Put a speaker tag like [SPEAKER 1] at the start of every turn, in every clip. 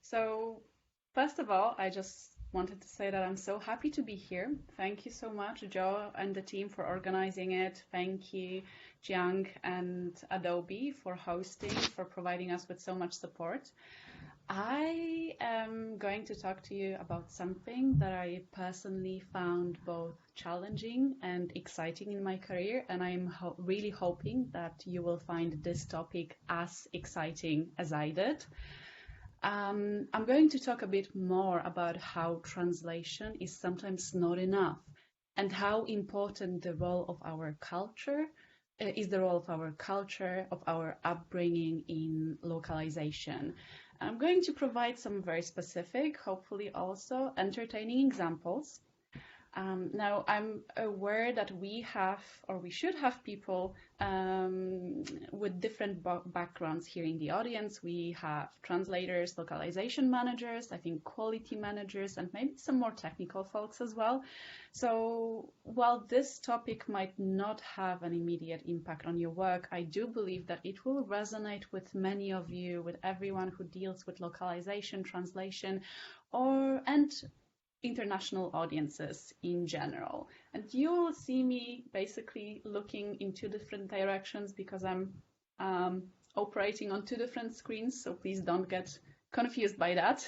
[SPEAKER 1] So, first of all, I just wanted to say that I'm so happy to be here. Thank you so much, Joe and the team, for organizing it. Thank you, Jiang and Adobe, for hosting, for providing us with so much support. I am going to talk to you about something that I personally found both challenging and exciting in my career, and I'm really hoping that you will find this topic as exciting as I did. I'm going to talk a bit more about how translation is sometimes not enough and how important the role of our culture is the role of our culture, of our upbringing in localization. I'm going to provide some very specific, hopefully also entertaining examples. Now, I'm aware that we have, or we should have, people with different backgrounds here in the audience. We have translators, localization managers, I think quality managers, and maybe some more technical folks as well. So while this topic might not have an immediate impact on your work, I do believe that it will resonate with many of you, with everyone who deals with localization, translation, and international audiences in general. And you will see me basically looking in two different directions because I'm operating on two different screens, so please don't get confused by that.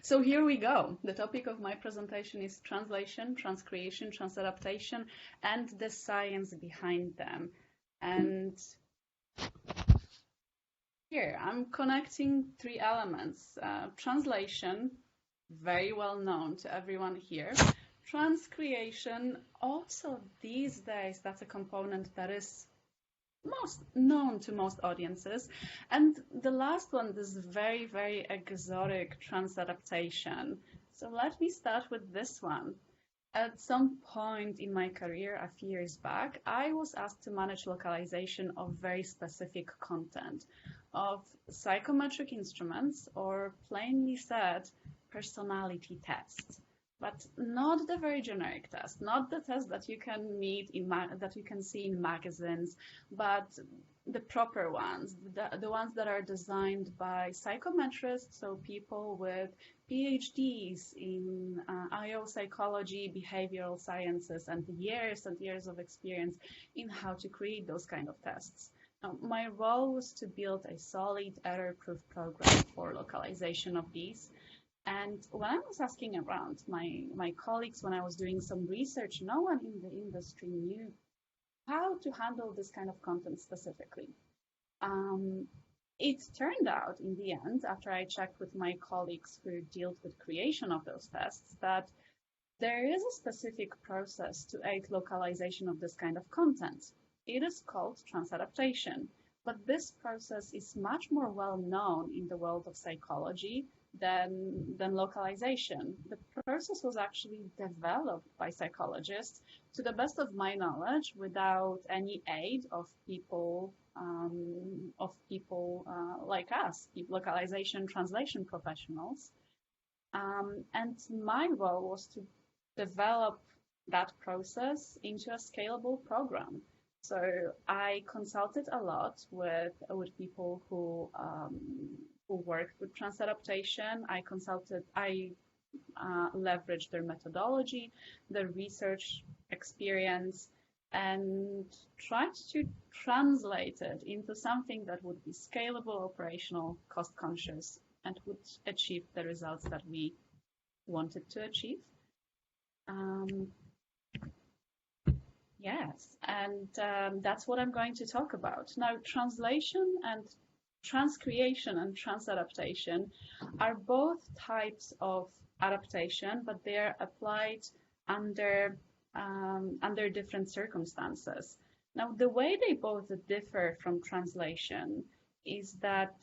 [SPEAKER 1] So here we go. The topic of my presentation is translation, transcreation, transadaptation, and the science behind them. And here I'm connecting three elements. Translation, very well known to everyone here. Transcreation, also these days, that's a component that is most known to most audiences. And the last one, this very, very exotic transadaptation. So let me start with this one. At some point in my career, a few years back, I was asked to manage localization of very specific content, of psychometric instruments, or plainly said, personality tests, but not the very generic test, not the test that you can meet that you can see in magazines, but the proper ones, the ones that are designed by psychometrists, so people with PhDs in IO psychology, behavioral sciences, and years of experience in how to create those kind of tests. My role was to build a solid error-proof program for localization of these. And when I was asking around my colleagues, when I was doing some research, no one in the industry knew how to handle this kind of content specifically. It turned out in the end, after I checked with my colleagues who dealt with creation of those tests, that there is a specific process to aid localization of this kind of content. It is called transadaptation, but this process is much more well known in the world of psychology than localization. The process was actually developed by psychologists, to the best of my knowledge, without any aid of people like us, localization translation professionals. And my role was to develop that process into a scalable program. So I consulted a lot with people who worked with transadaptation. I leveraged their methodology, their research experience, and tried to translate it into something that would be scalable, operational, cost-conscious, and would achieve the results that we wanted to achieve. Yes, and that's what I'm going to talk about. Now, translation and transcreation and transadaptation are both types of adaptation, but they are applied under different circumstances. Now, the way they both differ from translation is that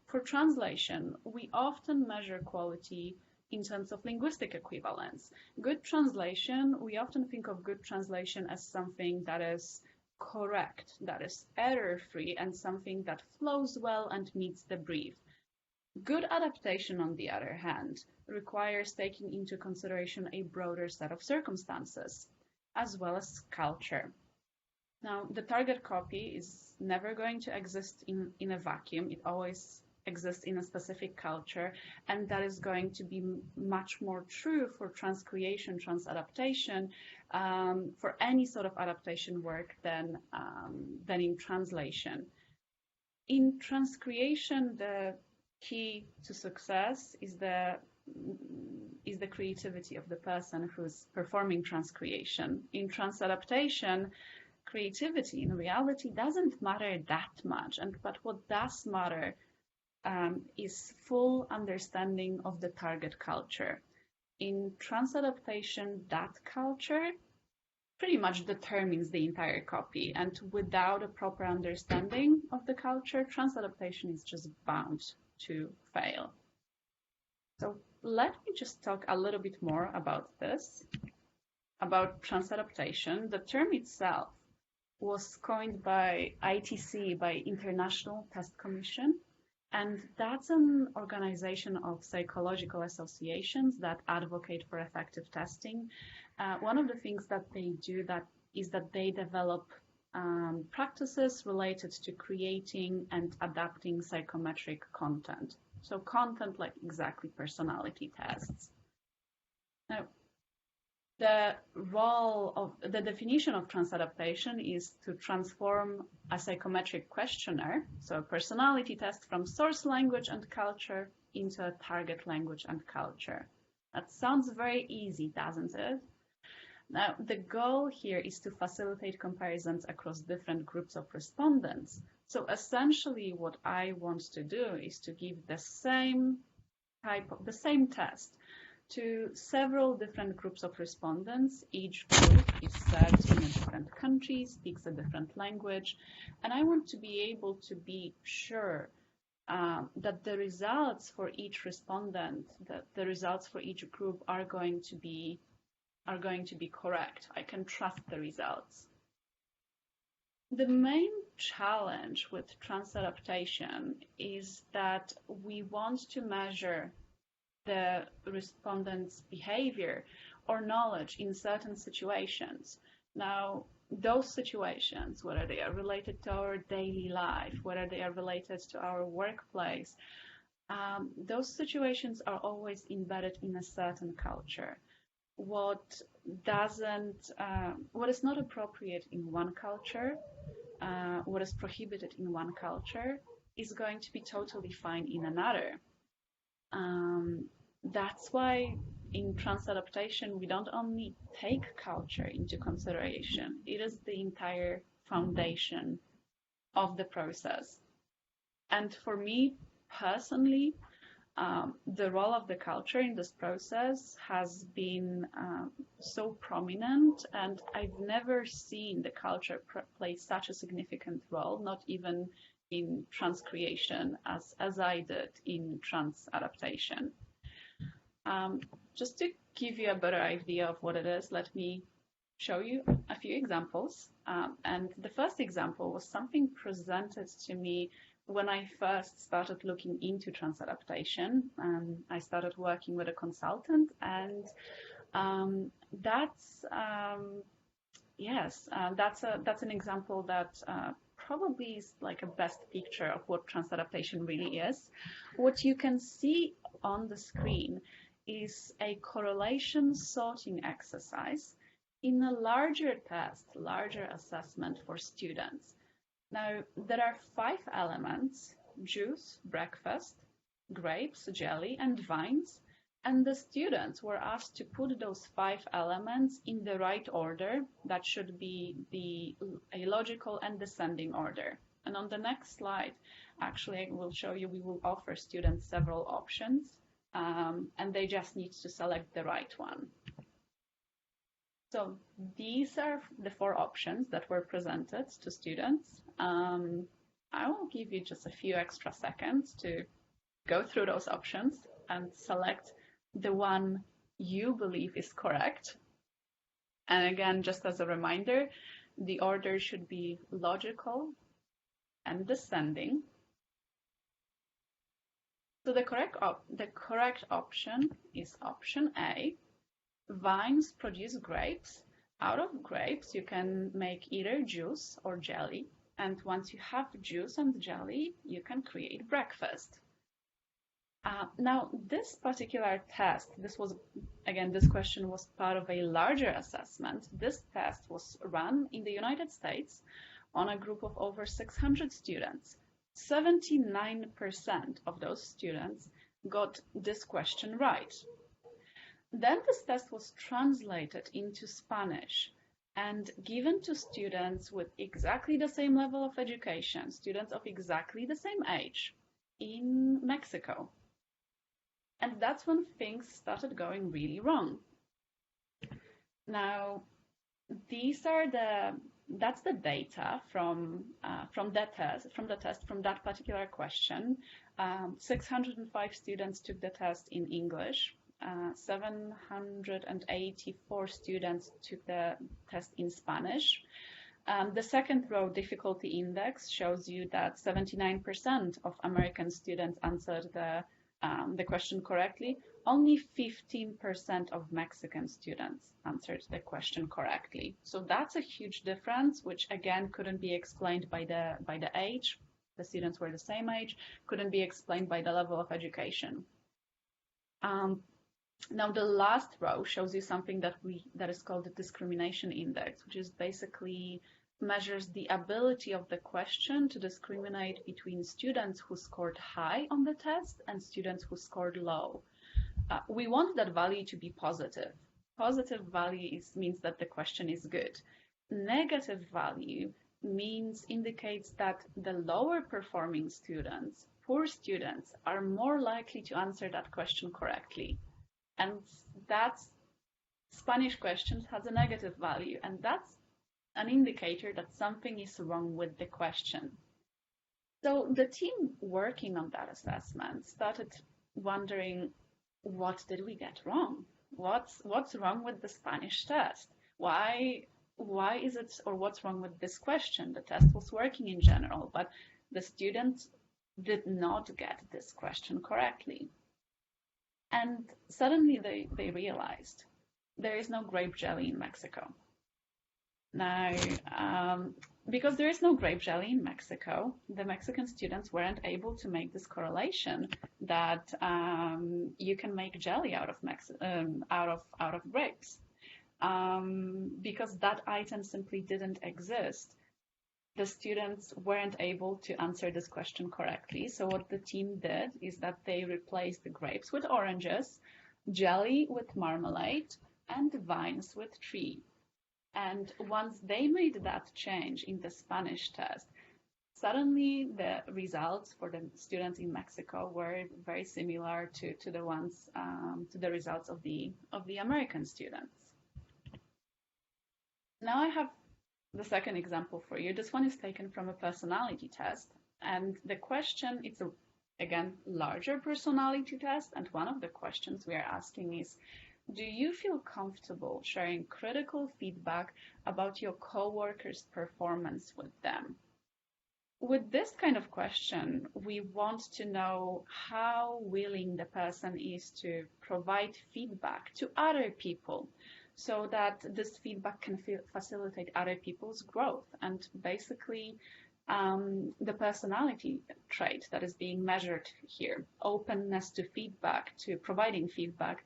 [SPEAKER 1] for translation, we often measure quality in terms of linguistic equivalence. Good translation, we often think of good translation as something that is correct, that is error-free, and something that flows well and meets the brief. Good adaptation, on the other hand, requires taking into consideration a broader set of circumstances, as well as culture. Now, the target copy is never going to exist in a vacuum. It always exists in a specific culture, and that is going to be much more true for transcreation, transadaptation, for any sort of adaptation work than in translation. In transcreation, the key to success is the creativity of the person who's performing transcreation. In transadaptation, creativity in reality doesn't matter that much, but what does matter is full understanding of the target culture. In transadaptation, that culture pretty much determines the entire copy, and without a proper understanding of the culture, transadaptation is just bound to fail. So let me just talk a little bit more about this, about transadaptation. The term itself was coined by ITC, by International Test Commission, and that's an organization of psychological associations that advocate for effective testing. One of the things that they do is that they develop practices related to creating and adapting psychometric content. So content like exactly personality tests. Now, the definition of transadaptation is to transform a psychometric questionnaire, so a personality test, from source language and culture into a target language and culture. That sounds very easy, doesn't it? Now, the goal here is to facilitate comparisons across different groups of respondents. So essentially what I want to do is to give the same test to several different groups of respondents. Each group is set in a different country, speaks a different language, and I want to be able to be sure that the results for each respondent, that the results for each group are going to be correct. I can trust the results. The main challenge with transadaptation is that we want to measure the respondent's behavior or knowledge in certain situations. Now, those situations, whether they are related to our daily life, whether they are related to our workplace, those situations are always embedded in a certain culture. What is not appropriate in one culture, what is prohibited in one culture, is going to be totally fine in another. That's why in transadaptation, we don't only take culture into consideration, it is the entire foundation of the process. And for me personally, the role of the culture in this process has been so prominent, and I've never seen the culture play such a significant role, not even in transcreation as I did in transadaptation. Just to give you a better idea of what it is, let me show you a few examples. And the first example was something presented to me when I first started looking into transadaptation. I started working with a consultant, and that's an example that probably is like a best picture of what transadaptation really is. What you can see on the screen is a correlation sorting exercise in a larger test, larger assessment for students. Now, there are 5 elements: juice, breakfast, grapes, jelly, and vines. And the students were asked to put those 5 elements in the right order. That should be a logical and descending order. And on the next slide, actually, I will show you, we will offer students several options, and they just need to select the right one. So these are the 4 options that were presented to students. I will give you just a few extra seconds to go through those options and select the one you believe is correct. And again, just as a reminder, the order should be logical and descending. So the correct option is option A. Vines produce grapes. Out of grapes, you can make either juice or jelly. And once you have juice and jelly, you can create breakfast. Now, this particular test, this question was part of a larger assessment. This test was run in the United States on a group of over 600 students. 79% of those students got this question right. Then this test was translated into Spanish and given to students with exactly the same level of education, students of exactly the same age in Mexico. And that's when things started going really wrong. Now, that's the data from the test from that particular question. 605 students took the test in English. 784 students took the test in Spanish. The second row, difficulty index, shows you that 79% of American students answered the question correctly. Only 15% of Mexican students answered the question correctly. So that's a huge difference, which again couldn't be explained by the age. The students were the same age, couldn't be explained by the level of education. Now the last row shows you something that is called the discrimination index, which is basically measures the ability of the question to discriminate between students who scored high on the test and students who scored low. We want that value to be positive. Positive value means that the question is good. Negative value indicates that the lower performing students, poor students, are more likely to answer that question correctly. And that's Spanish questions has a negative value, and that's an indicator that something is wrong with the question. So the team working on that assessment started wondering, what did we get wrong? What's wrong with the Spanish test? Why is it, or what's wrong with this question? The test was working in general, but the students did not get this question correctly. And suddenly they realized there is no grape jelly in Mexico. Now, because there is no grape jelly in Mexico, the Mexican students weren't able to make this correlation that you can make jelly out of grapes, because that item simply didn't exist. The students weren't able to answer this question correctly. So what the team did is that they replaced the grapes with oranges, jelly with marmalade, and vines with tree. And once they made that change in the Spanish test, suddenly the results for the students in Mexico were very similar to the results of the American students. Now I have the second example for you. This one is taken from a personality test, and the question, it's a, again, larger personality test, and one of the questions we are asking is, do you feel comfortable sharing critical feedback about your coworkers' performance with them? With this kind of question, we want to know how willing the person is to provide feedback to other people, so that this feedback can facilitate other people's growth. And basically, the personality trait that is being measured here, openness to feedback, to providing feedback,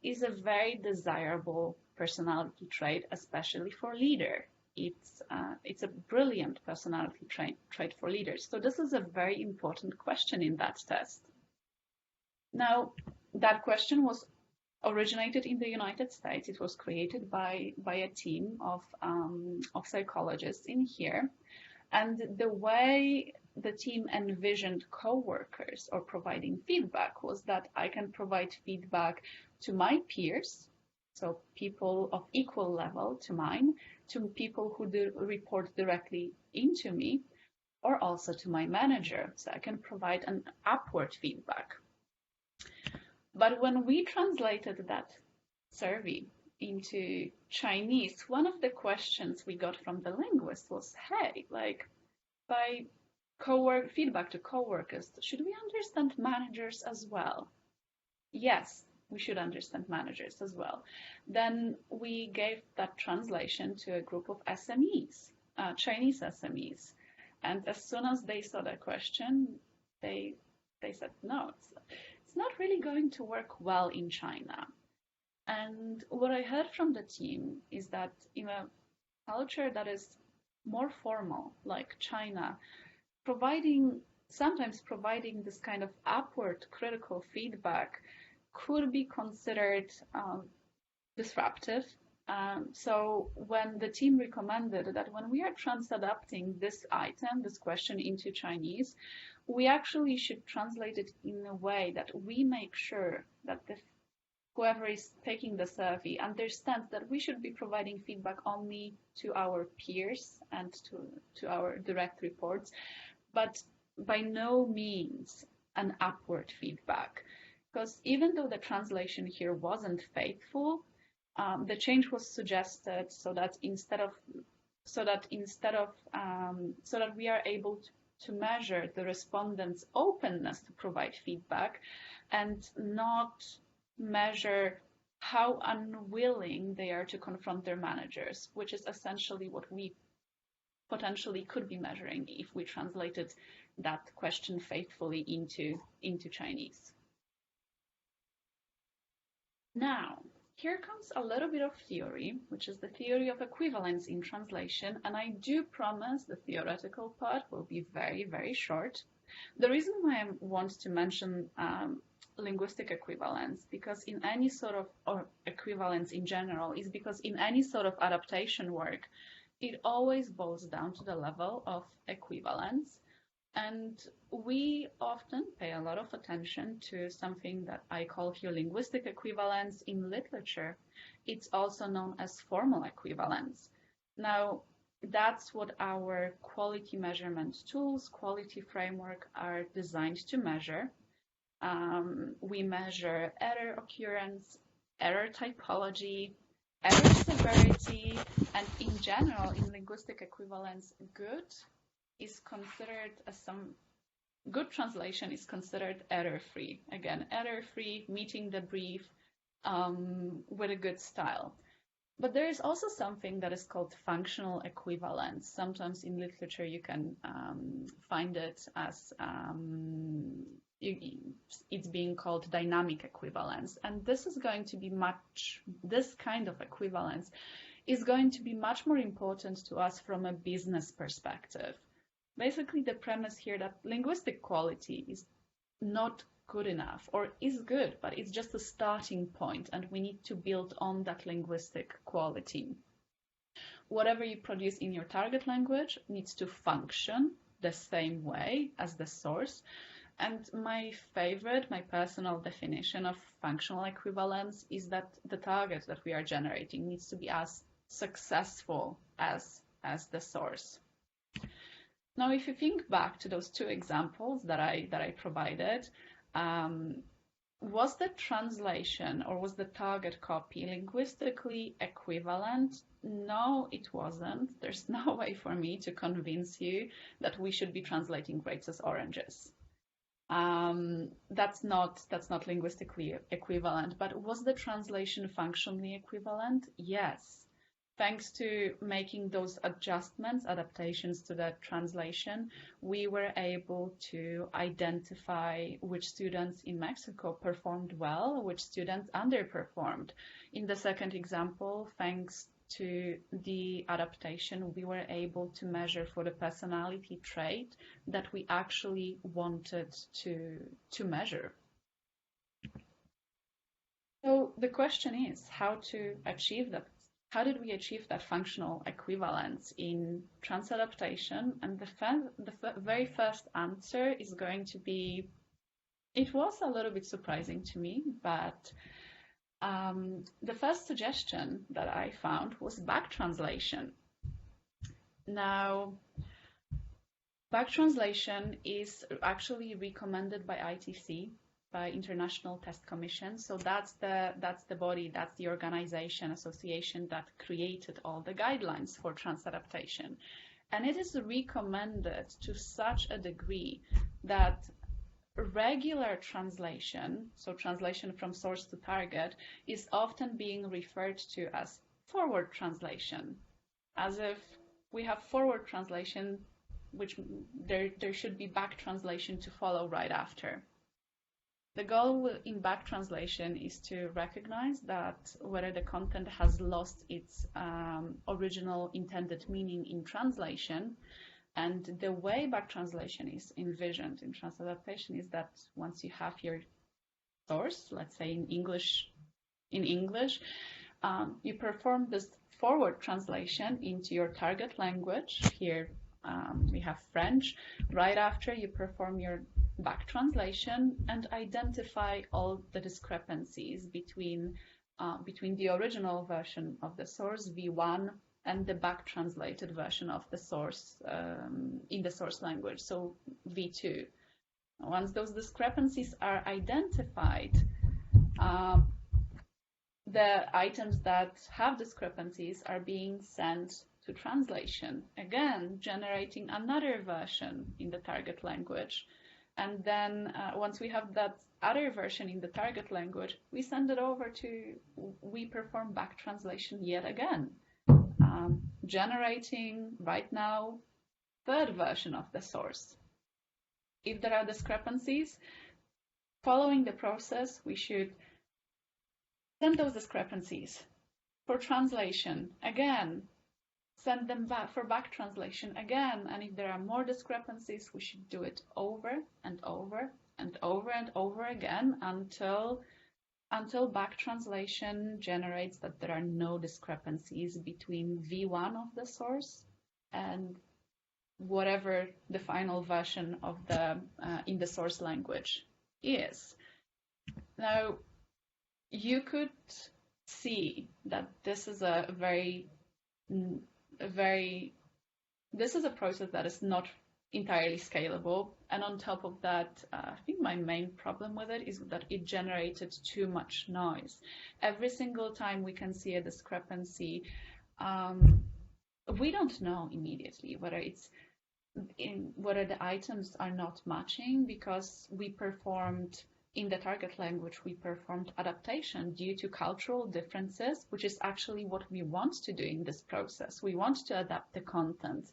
[SPEAKER 1] is a very desirable personality trait, especially for leader. It's a brilliant personality trait for leaders. So this is a very important question in that test. Now, that question was originated in the United States. It was created by a team of psychologists in here. And the way the team envisioned coworkers or providing feedback was that I can provide feedback to my peers, so people of equal level to mine, to people who do report directly into me, or also to my manager, so I can provide an upward feedback. But when we translated that survey into Chinese, one of the questions we got from the linguist was, hey, like, by feedback to coworkers, should we understand managers as well? Yes, we should understand managers as well. Then we gave that translation to a group of SMEs, Chinese SMEs. And as soon as they saw the question, they said, no, it's not really going to work well in China. And what I heard from the team is that in a culture that is more formal, like China, sometimes providing this kind of upward critical feedback could be considered disruptive. So when the team recommended that when we are transadapting this item, this question into Chinese, we actually should translate it in a way that we make sure that whoever is taking the survey understands that we should be providing feedback only to our peers and to our direct reports, but by no means an upward feedback. Because even though the translation here wasn't faithful, the change was suggested so that we are able to measure the respondents' openness to provide feedback and not measure how unwilling they are to confront their managers, which is essentially what we potentially could be measuring if we translated that question faithfully into Chinese. Now, here comes a little bit of theory, which is the theory of equivalence in translation, and I do promise the theoretical part will be very, very short. The reason why I want to mention linguistic equivalence, because in any sort of, or equivalence in general, is because in any sort of adaptation work, it always boils down to the level of equivalence. And we often pay a lot of attention to something that I call here linguistic equivalence in literature. It's also known as formal equivalence. Now, that's what our quality measurement tools, quality framework are designed to measure. We measure error occurrence, error typology, error severity, and in general, in linguistic equivalence, good translation is considered error-free. Again, error-free, meeting the brief with a good style. But there is also something that is called functional equivalence. Sometimes in literature you can find it as it's being called dynamic equivalence. And this kind of equivalence is going to be much more important to us from a business perspective. Basically, the premise here that linguistic quality is not good enough, or is good, but it's just a starting point, and we need to build on that linguistic quality. Whatever you produce in your target language needs to function the same way as the source. And my personal definition of functional equivalence is that the target that we are generating needs to be as successful as the source. Now, if you think back to those two examples that I provided, was the translation or was the target copy linguistically equivalent? No, it wasn't. There's no way for me to convince you that we should be translating grapes as oranges. That's not linguistically equivalent. But was the translation functionally equivalent? Yes. Thanks to making those adaptations to that translation, we were able to identify which students in Mexico performed well, which students underperformed. In the second example, thanks to the adaptation, we were able to measure for the personality trait that we actually wanted to measure. So the question is how to achieve that. How did we achieve that functional equivalence in transadaptation? And the very first answer is going to be, it was a little bit surprising to me, but the first suggestion that I found was back translation. Now, back translation is actually recommended by ITC, by International Test Commission. So that's the body, that's the organization, association that created all the guidelines for transadaptation. And it is recommended to such a degree that regular translation, so translation from source to target, is often being referred to as forward translation, as if we have forward translation, which there should be back translation to follow right after. The goal in back translation is to recognize that whether the content has lost its original intended meaning in translation. And the way back translation is envisioned in Transadaptation is that once you have your source, let's say in English, you perform this forward translation into your target language. Here we have French. Right after, you perform your back translation and identify all the discrepancies between the original version of the source, V1, and the back translated version of the source in the source language, so V2. Once those discrepancies are identified, the items that have discrepancies are being sent to translation, again generating another version in the target language. And then once we have that other version in the target language, we send it over we perform back translation yet again, generating right now third version of the source. If there are discrepancies, following the process, we should send those discrepancies for translation again, send them back for back translation again, and if there are more discrepancies, we should do it over and over and over and over again until back translation generates that there are no discrepancies between V1 of the source and whatever the final version of the in the source language is. Now, you could see that this is a process that is not entirely scalable, and on top of that, I think my main problem with it is that it generated too much noise. Every single time we can see a discrepancy, we don't know immediately whether the items are not matching, because in the target language we performed adaptation due to cultural differences, which is actually what we want to do in this process. We want to adapt the content.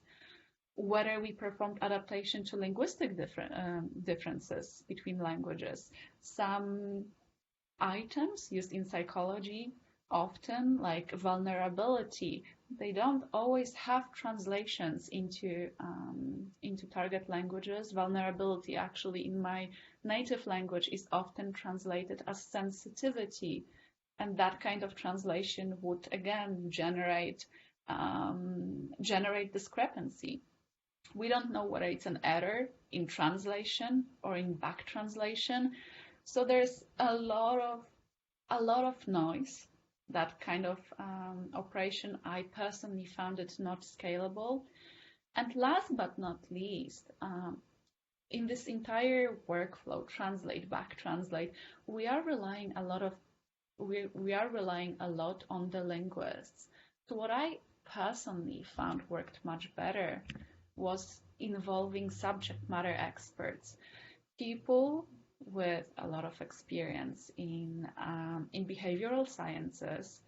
[SPEAKER 1] Whether we performed adaptation to linguistic differences between languages. Some items used in psychology, often like vulnerability, they don't always have translations into target languages. Vulnerability, actually, in my native language, is often translated as sensitivity, and that kind of translation would again generate discrepancy. We don't know whether it's an error in translation or in back translation. So there's a lot of noise. That kind of operation, I personally found it not scalable. And last but not least, in this entire workflow, translate, back translate, we are relying a lot on the linguists. So what I personally found worked much better was involving subject matter experts, people with a lot of experience in behavioral sciences,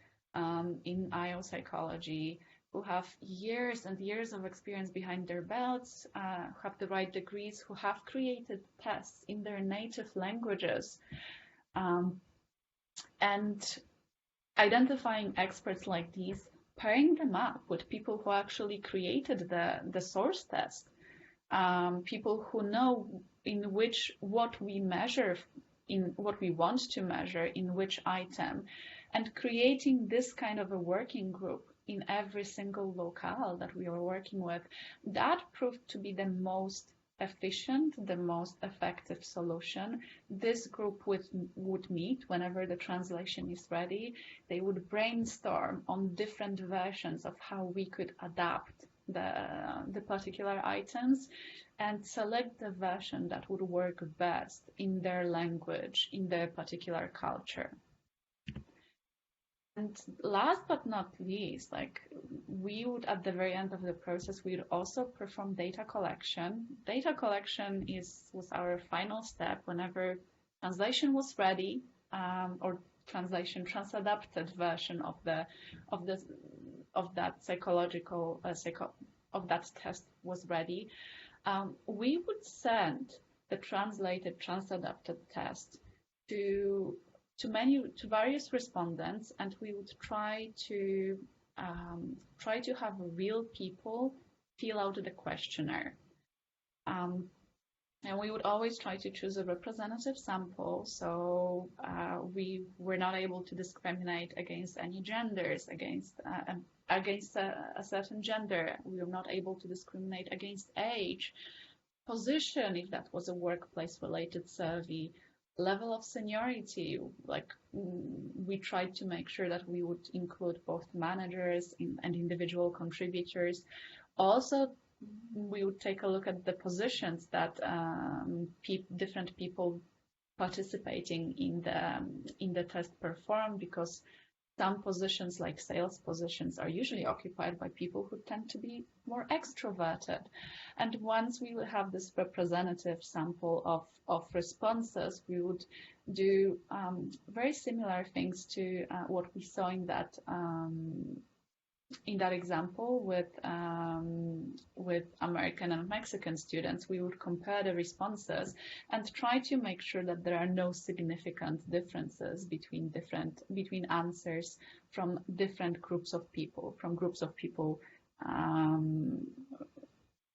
[SPEAKER 1] in IO psychology, who have years and years of experience behind their belts, who have the right degrees, who have created tests in their native languages, and identifying experts like these, pairing them up with people who actually created the source test, people who know what we measure, in what we want to measure in which item, and creating this kind of a working group in every single locale that we are working with, that proved to be the most efficient, the most effective solution. This group would meet whenever the translation is ready. They would brainstorm on different versions of how we could adapt the particular items and select the version that would work best in their language, in their particular culture. And last but not least, like we would at the very end of the process, we would also perform data collection. Data collection was our final step whenever translation was ready, or transadapted version of the of that of that test was ready. We would send the translated transadapted test to to various respondents, and we would try to have real people fill out the questionnaire. Um, and we would always try to choose a representative sample, so we were not able to discriminate against any genders, against a certain gender. We were not able to discriminate against age, position, if that was a workplace-related survey, level of seniority. Like we tried to make sure that we would include both managers and individual contributors. Also, we would take a look at the positions that different people participating in the test perform, because some positions, like sales positions, are usually occupied by people who tend to be more extroverted. And once we will have this representative sample of responses, we would do very similar things to what we saw in that example with American and Mexican students. We would compare the responses and try to make sure that there are no significant differences between answers from different groups of people,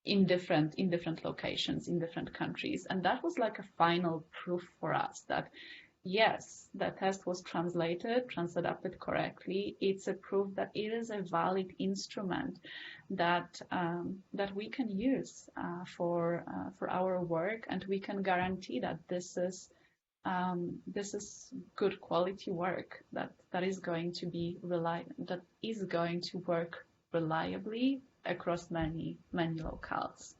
[SPEAKER 1] in different locations, in different countries. And that was like a final proof for us that yes, the test was transadapted correctly. It's a proof that it is a valid instrument that we can use for our work, and we can guarantee that this is good quality work that is going to work reliably across many locales.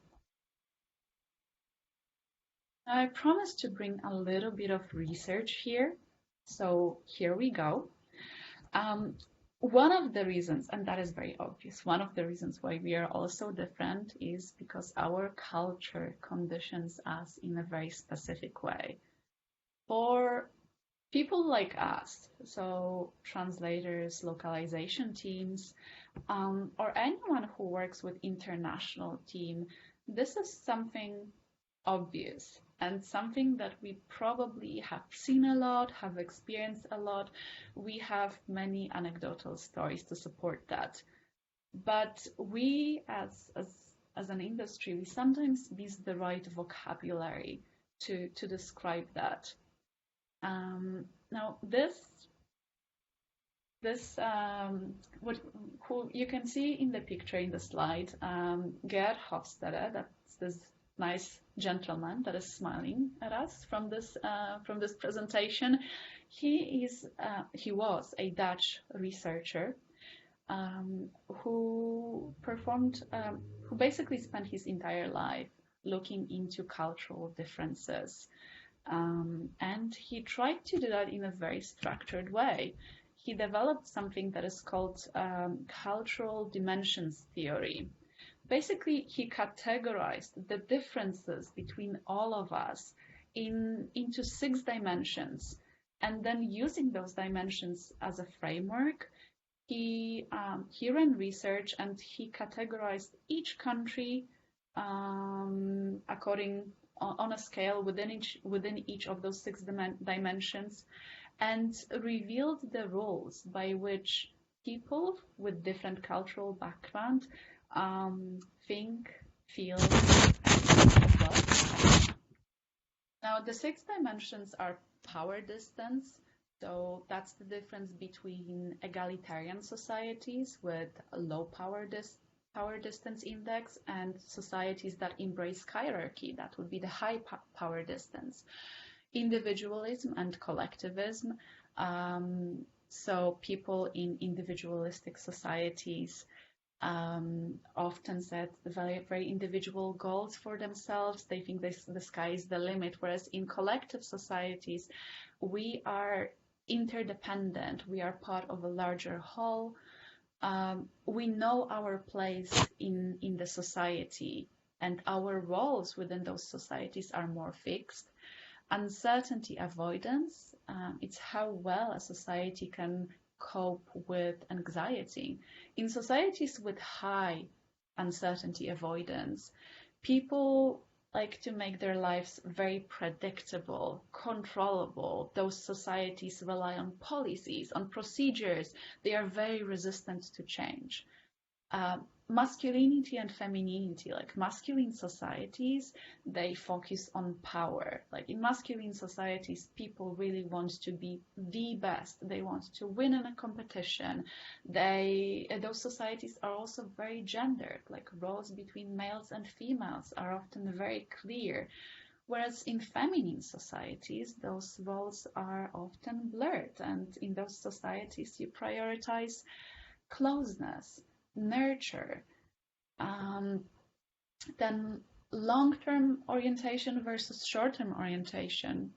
[SPEAKER 1] I promised to bring a little bit of research here, so here we go. One of the reasons, and that is very obvious, one of the reasons why we are all so different is because our culture conditions us in a very specific way. For people like us, so translators, localization teams, or anyone who works with international team, this is something obvious and something that we probably have seen a lot, have experienced a lot. We have many anecdotal stories to support that. But we as an industry, we sometimes miss the right vocabulary to describe that. Now who you can see in the picture in the slide, Gerd Hofstede, that's this nice gentleman that is smiling at us from this presentation. He was a Dutch researcher who basically spent his entire life looking into cultural differences, and he tried to do that in a very structured way. He developed something that is called cultural dimensions theory. Basically, he categorized the differences between all of us into 6 dimensions, and then using those dimensions as a framework, he ran research and he categorized each country according on a scale within each of those 6 dimensions, and revealed the rules by which people with different cultural background think, feel, as well. Now, the 6 dimensions are power distance. So that's the difference between egalitarian societies with a low power distance index and societies that embrace hierarchy. That would be the high power distance. Individualism and collectivism. So people in individualistic societies often set very, very individual goals for themselves. They think the sky is the limit, whereas in collective societies, we are interdependent. We are part of a larger whole. We know our place in the society, and our roles within those societies are more fixed. Uncertainty avoidance, it's how well a society can cope with anxiety. In societies with high uncertainty avoidance, people like to make their lives very predictable, controllable. Those societies rely on policies, on procedures. They are very resistant to change. Masculinity and femininity, like masculine societies, they focus on power. Like in masculine societies, people really want to be the best. They want to win in a competition. Those societies are also very gendered, like roles between males and females are often very clear. Whereas in feminine societies, those roles are often blurred. And in those societies, you prioritize closeness, nurture. Then long-term orientation versus short-term orientation,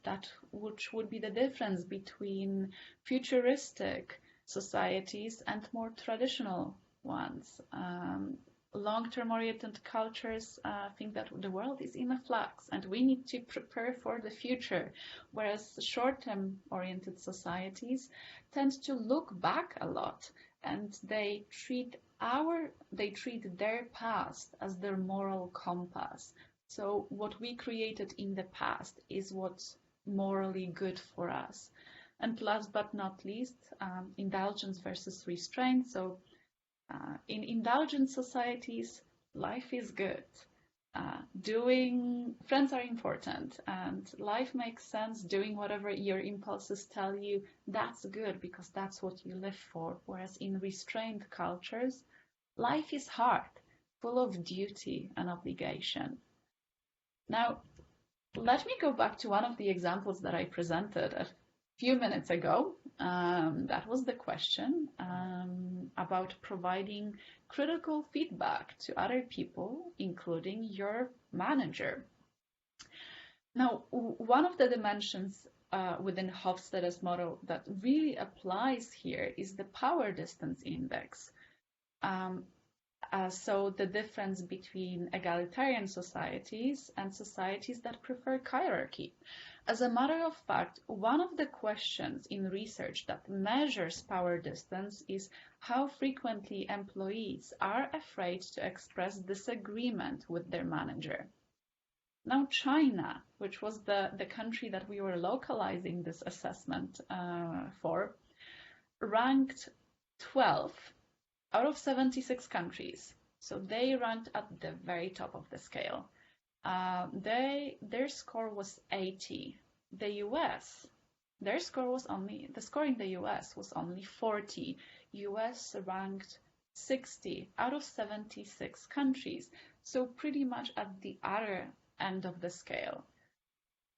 [SPEAKER 1] which would be the difference between futuristic societies and more traditional ones. Long-term oriented cultures think that the world is in a flux and we need to prepare for the future, whereas short-term oriented societies tend to look back a lot, and they treat their past as their moral compass. So what we created in the past is what's morally good for us. And last but not least, indulgence versus restraint. So in indulgent societies, life is good. Friends are important, and life makes sense. Doing whatever your impulses tell you, that's good because that's what you live for. Whereas in restrained cultures, life is hard, full of duty and obligation. Now, let me go back to one of the examples that I presented a few minutes ago. That was the question about providing critical feedback to other people, including your manager. Now, one of the dimensions within Hofstede's model that really applies here is the power distance index. So the difference between egalitarian societies and societies that prefer hierarchy. As a matter of fact, one of the questions in research that measures power distance is how frequently employees are afraid to express disagreement with their manager. Now, China, which was the country that we were localizing this assessment for, ranked 12 out of 76 countries. So they ranked at the very top of the scale. Their score was 80. The score in the US was only 40. US ranked 60 out of 76 countries. So pretty much at the other end of the scale.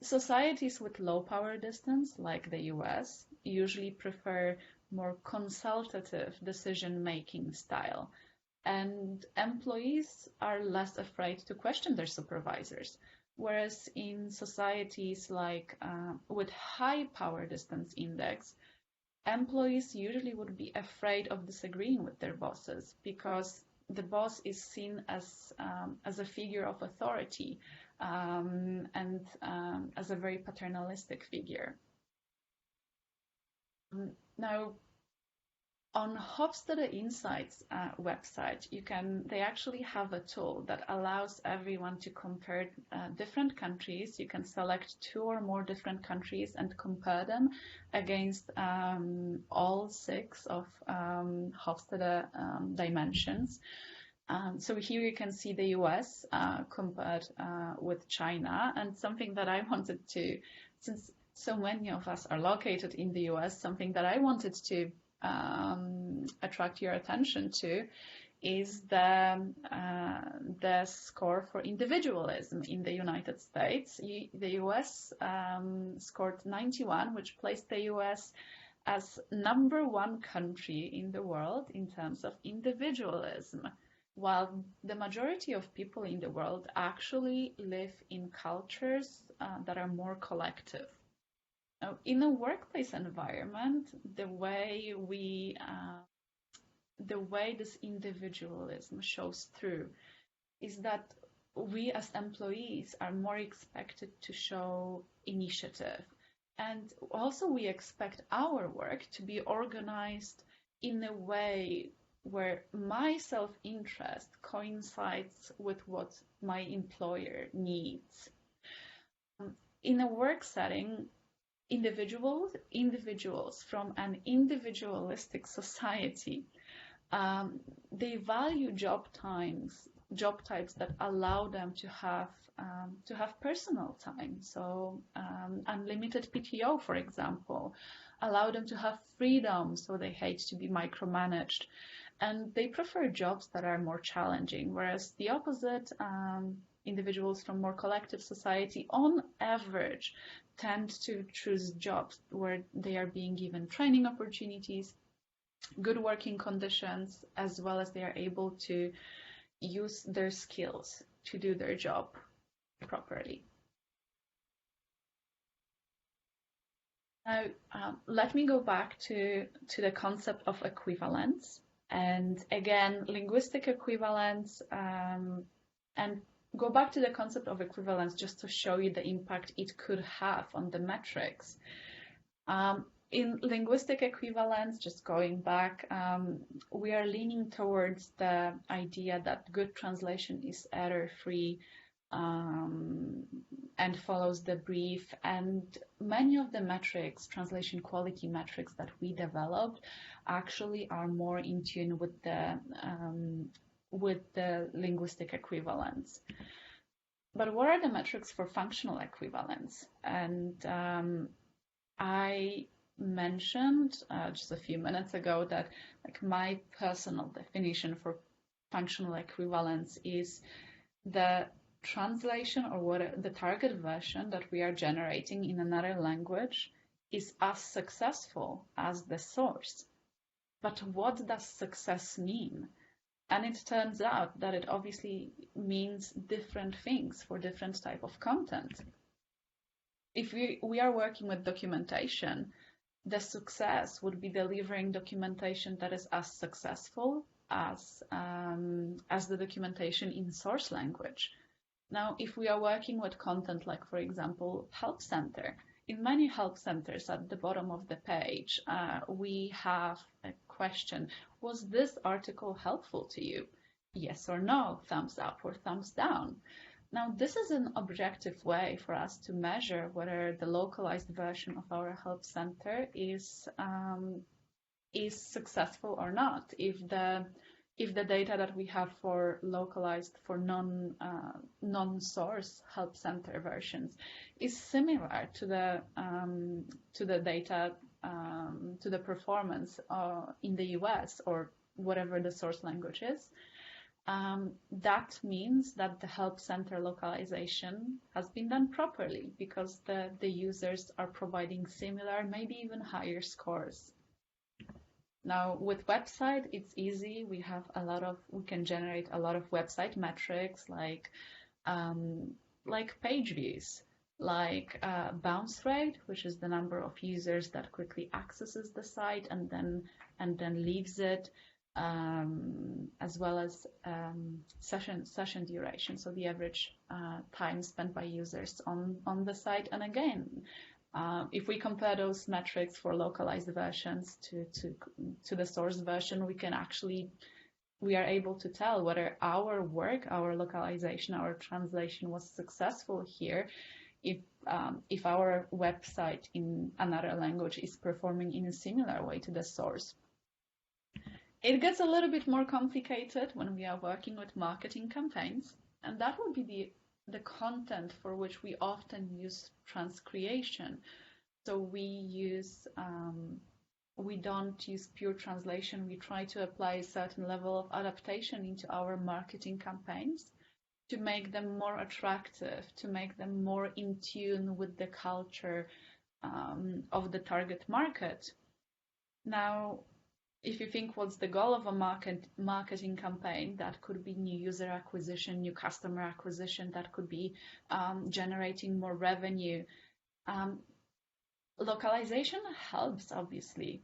[SPEAKER 1] Societies with low power distance, like the US, usually prefer more consultative decision-making style. And employees are less afraid to question their supervisors. Whereas in societies like with high power distance index, employees usually would be afraid of disagreeing with their bosses because the boss is seen as a figure of authority and as a very paternalistic figure. Now, on Hofstede Insights website, they actually have a tool that allows everyone to compare different countries. You can select 2 or more different countries and compare them against all 6 of Hofstede dimensions. So here you can see the US compared with China, and something that I wanted to, since so many of us are located in the US, something that I wanted to attract your attention to is the score for individualism in the United States. The US scored 91, which placed the US as #1 country in the world in terms of individualism, while the majority of people in the world actually live in cultures that are more collective. In a workplace environment, the way this individualism shows through is that we as employees are more expected to show initiative. And also we expect our work to be organized in a way where my self-interest coincides with what my employer needs. In a work setting, individuals from an individualistic society, they value job types that allow them to have personal time. So unlimited PTO, for example, allow them to have freedom. So they hate to be micromanaged, and they prefer jobs that are more challenging. Whereas the opposite, individuals from more collective society, on average, tend to choose jobs where they are being given training opportunities, good working conditions, as well as they are able to use their skills to do their job properly. Now, let me go back to the concept of equivalence. And again, linguistic equivalence, and go back to the concept of equivalence just to show you the impact it could have on the metrics. In linguistic equivalence, just going back, we are leaning towards the idea that good translation is error-free and follows the brief. And many of the metrics, translation quality metrics that we developed, actually are more in tune with the linguistic equivalence. But what are the metrics for functional equivalence? And I mentioned just a few minutes ago that my personal definition for functional equivalence is the translation or the target version that we are generating in another language is as successful as the source. But what does success mean? And it turns out that it obviously means different things for different type of content. If we are working with documentation, the success would be delivering documentation that is as successful as the documentation in source language. Now, if we are working with content like, for example, help center, in many help centers at the bottom of the page, we have a question: was this article helpful to you? Yes or no, thumbs up or thumbs down. Now, this is an objective way for us to measure whether the localized version of our help center is successful or not. If the data that we have for localized, for non-source help center versions is similar to the data, to the performance in the US or whatever the source language is, that means that the help center localization has been done properly because the users are providing similar, maybe even higher scores. Now, with website, it's easy. We can generate a lot of website metrics like page views, like bounce rate, which is the number of users that quickly accesses the site and then leaves it, as well as session duration, so the average time spent by users on the site. And again, if we compare those metrics for localized versions to the source version, we are able to tell whether our work, our localization, our translation was successful here if our website in another language is performing in a similar way to the source. It gets a little bit more complicated when we are working with marketing campaigns, and that would be the content for which we often use transcreation. So we don't use pure translation. We try to apply a certain level of adaptation into our marketing campaigns to make them more attractive, to make them more in tune with the culture of the target market. Now, if you think what's the goal of a marketing campaign, that could be new user acquisition, new customer acquisition, that could be generating more revenue. Localization helps, obviously,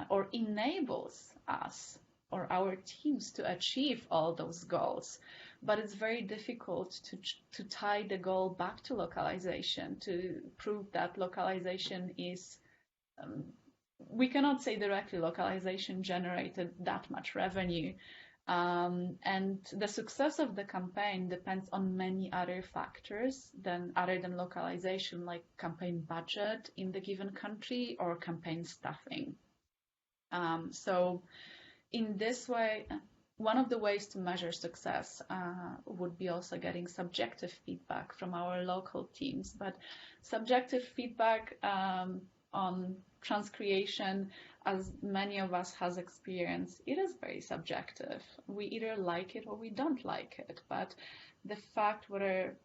[SPEAKER 1] or enables us or our teams to achieve all those goals. But it's very difficult to tie the goal back to localization, to prove that localization is, we cannot say directly localization generated that much revenue. And the success of the campaign depends on many other factors than other than localization, like campaign budget in the given country or campaign staffing. So in this way, one of the ways to measure success would be also getting subjective feedback from our local teams. But subjective feedback on transcreation, as many of us has experienced, it is very subjective. We either like it or we don't like it. But the fact whether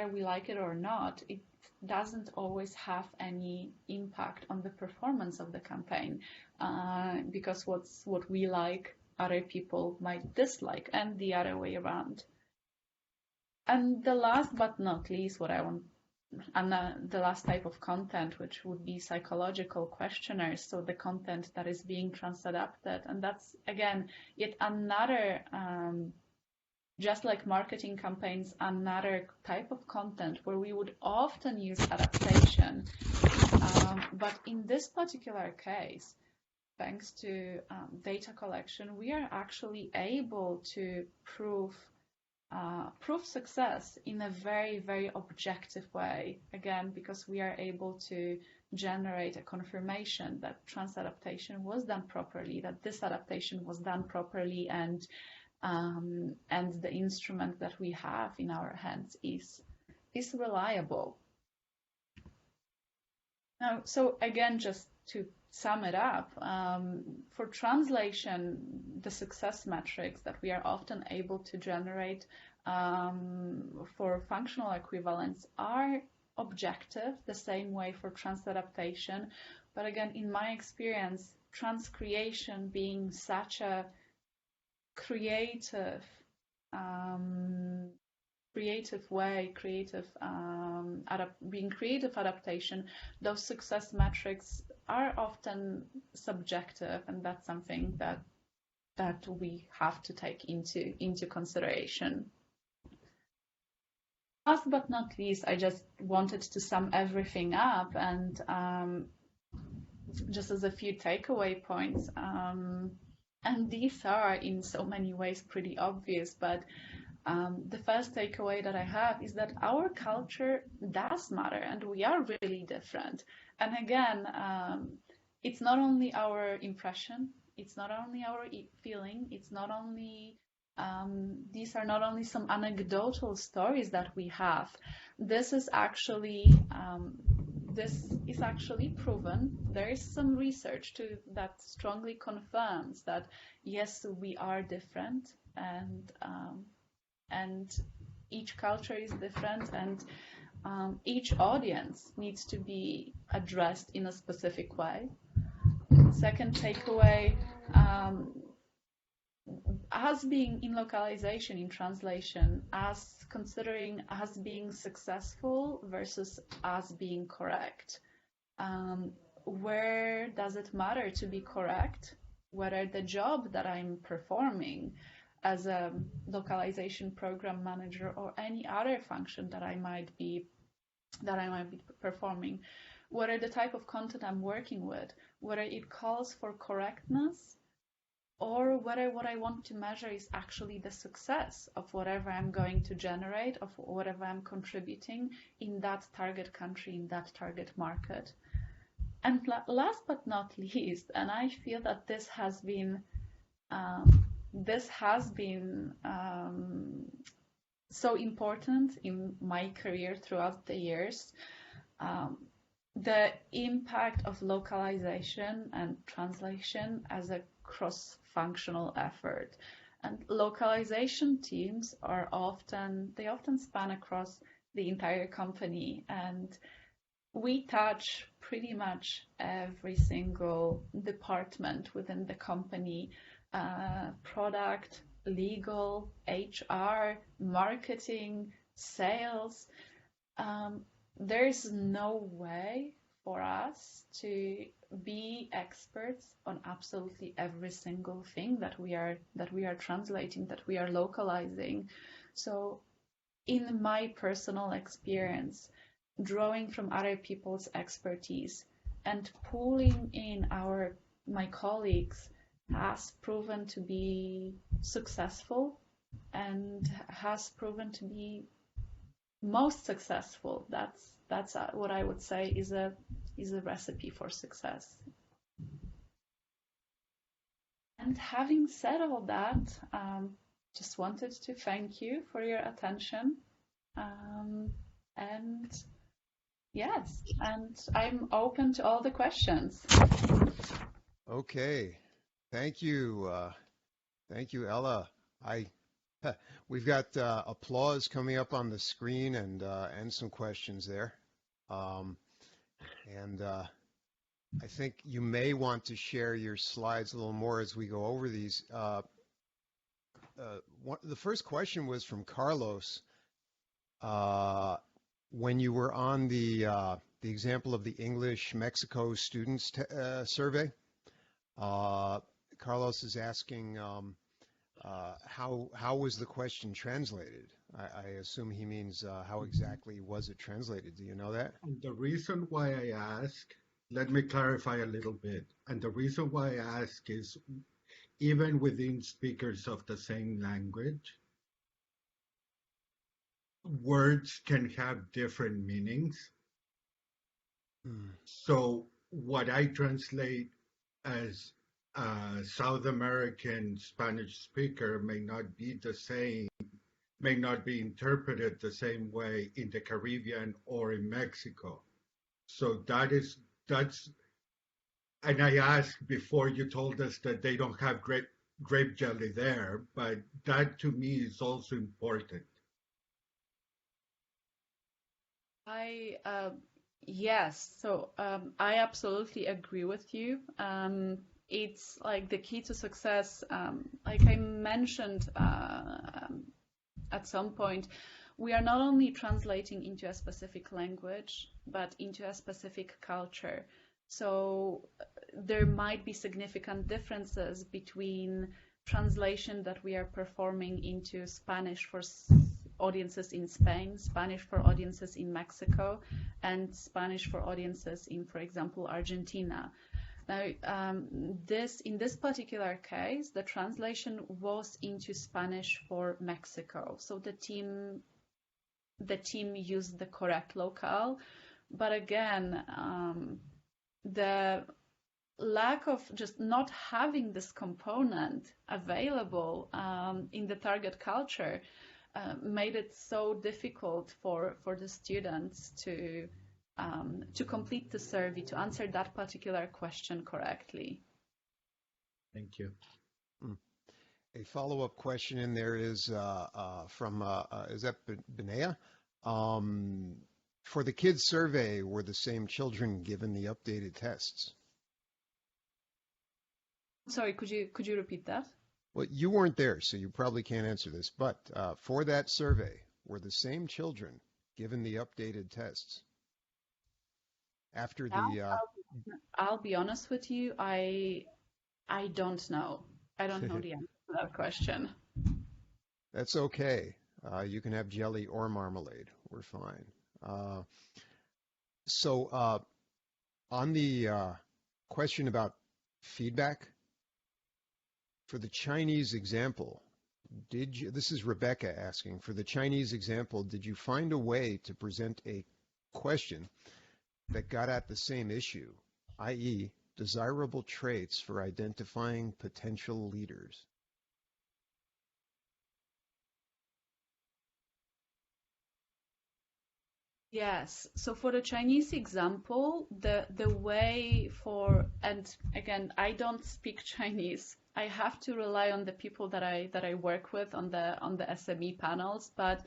[SPEAKER 1] we like it or not, it doesn't always have any impact on the performance of the campaign, because what we like, other people might dislike, and the other way around. And the last but not least, the last type of content, which would be psychological questionnaires, so the content that is being transadapted. And that's, again, yet another, just like marketing campaigns, another type of content where we would often use adaptation. But in this particular case, thanks to data collection, we are actually able to prove success in a very, very objective way. Again, because we are able to generate a confirmation that transadaptation was done properly, that this adaptation was done properly, and the instrument that we have in our hands is reliable. Now, so again, just to sum it up, for translation, the success metrics that we are often able to generate for functional equivalence are objective, the same way for transadaptation. But again, in my experience, transcreation being such a creative being creative adaptation, those success metrics are often subjective, and that's something that we have to take into consideration. Last but not least, I just wanted to sum everything up, and just as a few takeaway points, and these are in so many ways pretty obvious, but the first takeaway that I have is that our culture does matter, and we are really different. And again, it's not only our impression, it's not only our feeling, it's not only these are not only some anecdotal stories that we have. This is actually proven. There is some research that strongly confirms that yes, we are different, and each culture is different, and each audience needs to be addressed in a specific way. Second takeaway, as being in localization, in translation, as considering as being successful versus as being correct. Where does it matter to be correct? Whether the job that I'm performing as a localization program manager or any other function that I might be performing, whether the type of content I'm working with, whether it calls for correctness, or whether what I want to measure is actually the success of whatever I'm going to generate, of whatever I'm contributing in that target country, in that target market. And last but not least, and I feel that this has been so important in my career throughout the years, the impact of localization and translation as a cross-functional effort. And localization teams often span across the entire company, and we touch pretty much every single department within the company, product, legal, HR, marketing, sales. there's no way for us to be experts on absolutely every single thing that we are translating, that we are localizing. So in my personal experience, drawing from other people's expertise and pulling in my colleagues has proven to be successful and has proven to be most successful. That's what I would say is a recipe for success. And having said all that, just wanted to thank you for your attention. And yes, and I'm open to all the questions.
[SPEAKER 2] Okay, thank you. Thank you, Ella. I we've got applause coming up on the screen and some questions there. Um, and I think you may want to share your slides a little more as we go over these. The first question was from Carlos. When you were on the example of the English Mexico students survey, Carlos is asking how was the question translated? I assume he means how exactly was it translated? Do you know that?
[SPEAKER 3] And the reason why I ask, let me clarify a little bit. And the reason why I ask is even within speakers of the same language, words can have different meanings. So what I translate as a South American Spanish speaker may not be the same, may not be interpreted the same way in the Caribbean or in Mexico. So that's, and I asked before you told us that they don't have grape jelly there, but that to me is also important.
[SPEAKER 1] Yes, so I absolutely agree with you. It's like the key to success, like I mentioned at some point, we are not only translating into a specific language, but into a specific culture. So there might be significant differences between translation that we are performing into Spanish for audiences in Spain, Spanish for audiences in Mexico, and Spanish for audiences in, for example, Argentina. Now, in this particular case, the translation was into Spanish for Mexico. So the team used the correct locale, but again, the lack of just not having this component available in the target culture made it so difficult for the students to complete the survey, to answer that particular question correctly.
[SPEAKER 3] Thank you.
[SPEAKER 2] A follow-up question in there is from is that Benea? For the kids survey, were the same children given the updated tests?
[SPEAKER 1] Sorry, could you repeat that?
[SPEAKER 2] Well, you weren't there, so you probably can't answer this, but for that survey, were the same children given the updated tests? After the
[SPEAKER 1] I'll be honest with you, I don't know. I don't know the answer to that question.
[SPEAKER 2] That's okay. You can have jelly or marmalade. We're fine. So on the question about feedback, for the Chinese example, this is Rebecca asking, for the Chinese example, did you find a way to present a question that got at the same issue, i.e., desirable traits for identifying potential leaders?
[SPEAKER 1] Yes. So for the Chinese example, the way for, and again, I don't speak Chinese. I have to rely on the people that I work with on the SME panels. But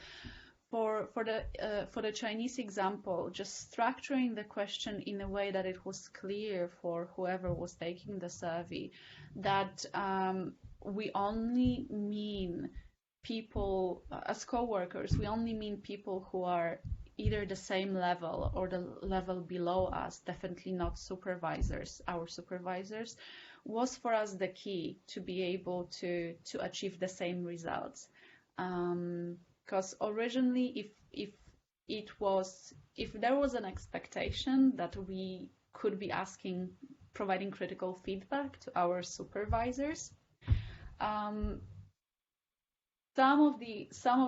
[SPEAKER 1] for the Chinese example, just structuring the question in a way that it was clear for whoever was taking the survey that we only mean people as co-workers. We only mean people who are either the same level or the level below us, definitely not supervisors, our supervisors, was for us the key to be able to achieve the same results. Because originally, if there was an expectation that we could be providing critical feedback to our supervisors, some of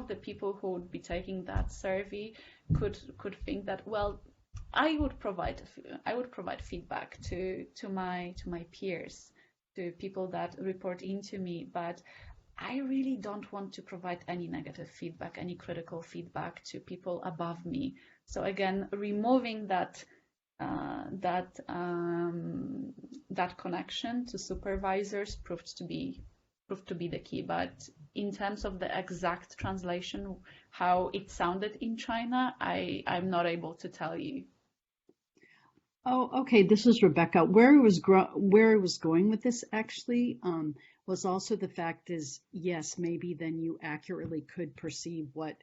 [SPEAKER 1] the people who would be taking that survey could think that, well, I would provide feedback to my peers, to people that report into me, but I really don't want to provide any negative feedback, any critical feedback to people above me. So again, removing that connection to supervisors proved to be the key. But in terms of the exact translation, how it sounded in China, I'm not able to tell you.
[SPEAKER 4] Oh, okay. This is Rebecca. Where I was going with this actually was also the fact is, yes, maybe then you accurately could perceive what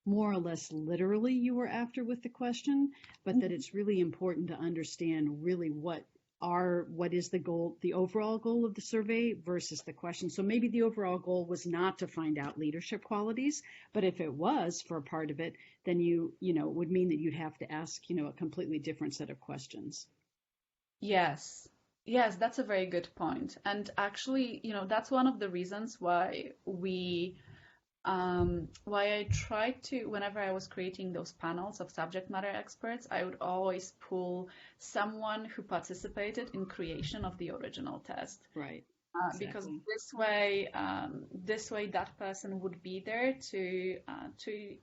[SPEAKER 4] more or less literally you were after with the question, but that it's really important to understand really what is the goal, the overall goal of the survey versus the question. So maybe the overall goal was not to find out leadership qualities, but if it was for a part of it, then you would mean that you'd have to ask, a completely different set of questions.
[SPEAKER 1] Yes, that's a very good point. And actually, that's one of the reasons why I tried to, whenever I was creating those panels of subject matter experts, I would always pull someone who participated in creation of the original test.
[SPEAKER 4] Right.
[SPEAKER 1] Because this way that person would be there to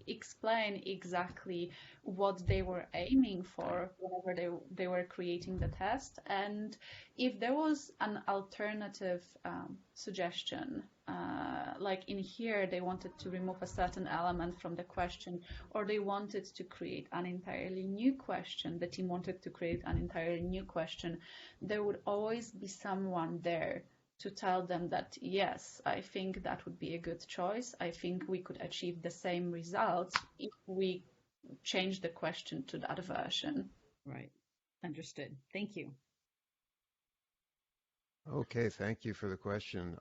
[SPEAKER 1] explain exactly what they were aiming for whenever they were creating the test, and if there was an alternative suggestion, like in here they wanted to remove a certain element from the question, or they wanted to create an entirely new question, the team wanted to create an entirely new question, there would always be someone there to tell them that, yes, I think that would be a good choice. I think we could achieve the same results if we change the question to that version.
[SPEAKER 4] Right. Understood. Thank you.
[SPEAKER 2] Okay, thank you for the question.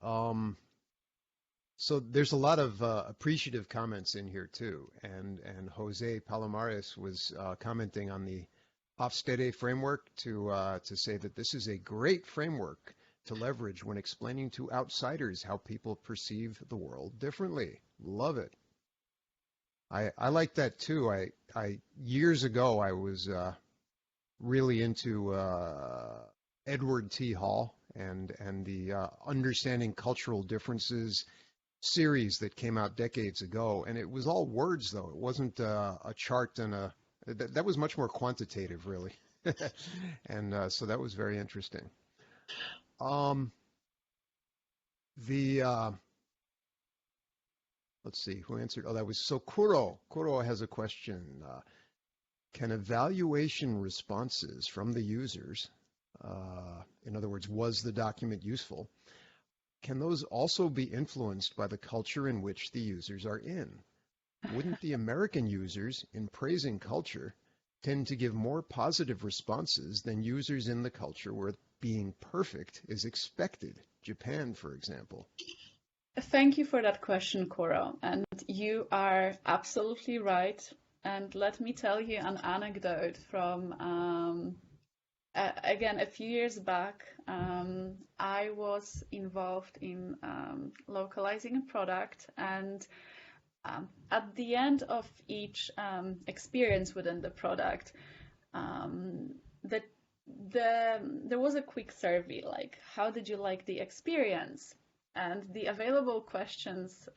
[SPEAKER 2] So there's a lot of appreciative comments in here too, and Jose Palomares was commenting on the Hofstede framework to say that this is a great framework to leverage when explaining to outsiders how people perceive the world differently. Love it. I like that too. I years ago I was really into Edward T. Hall and the Understanding Cultural Differences series that came out decades ago, and it was all words though. It wasn't a chart and that was much more quantitative really, and so that was very interesting. Let's see who answered. Oh, that was so Kuro. Kuro has a question. Can evaluation responses from the users, in other words, was the document useful, can those also be influenced by the culture in which the users are in? Wouldn't the American users, in praising culture, tend to give more positive responses than users in the culture where being perfect is expected? Japan, for example.
[SPEAKER 1] Thank you for that question, Koro. And you are absolutely right. And let me tell you an anecdote from, again, a few years back. I was involved in localizing a product, and at the end of each experience within the product, there was a quick survey, like, how did you like the experience? And the available questions,